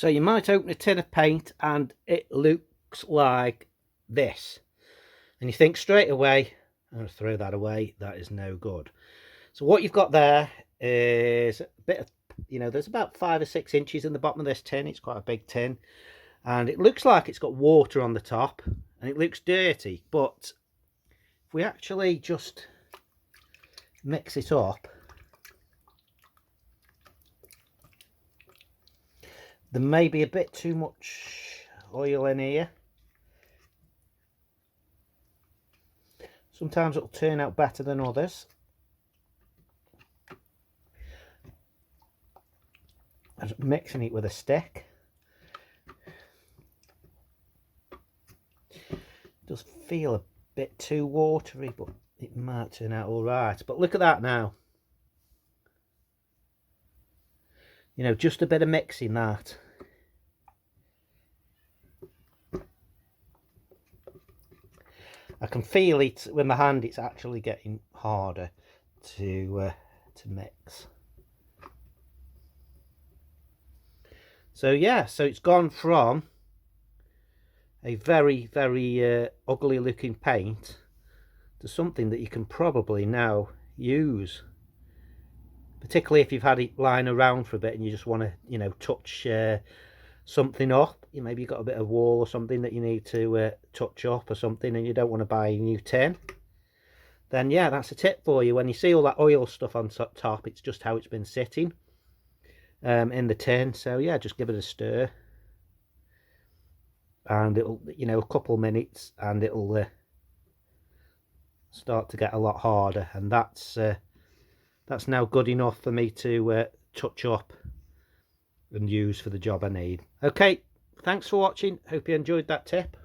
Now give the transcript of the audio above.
So you might open a tin of paint and it looks like this. And you think straight away, I'm going to throw that away, that is no good. So what you've got there is a bit of, there's about 5 or 6 inches in the bottom of this tin. It's quite a big tin. And it looks like it's got water on the top. And it looks dirty. But if we actually just mix it up, there may be a bit too much oil in here. Sometimes it'll turn out better than others. I'm just mixing it with a stick. It does feel a bit too watery, but it might turn out all right. But look at that now. Just a bit of mixing that. I can feel it with my hand. It's actually getting harder to mix. So yeah, so it's gone from a very, very ugly looking paint to something that you can probably now use, particularly if you've had it lying around for a bit and you just want to touch something up. Maybe you've got a bit of wall or something that you need to touch up or something, and you don't want to buy a new tin. Then yeah, that's a tip for you. When you see all that oil stuff on top, it's just how it's been sitting in the tin. So yeah, just give it a stir, and it'll, a couple of minutes, and it'll start to get a lot harder. And that's now good enough for me to touch up and use for the job I need. Okay, thanks for watching. Hope you enjoyed that tip.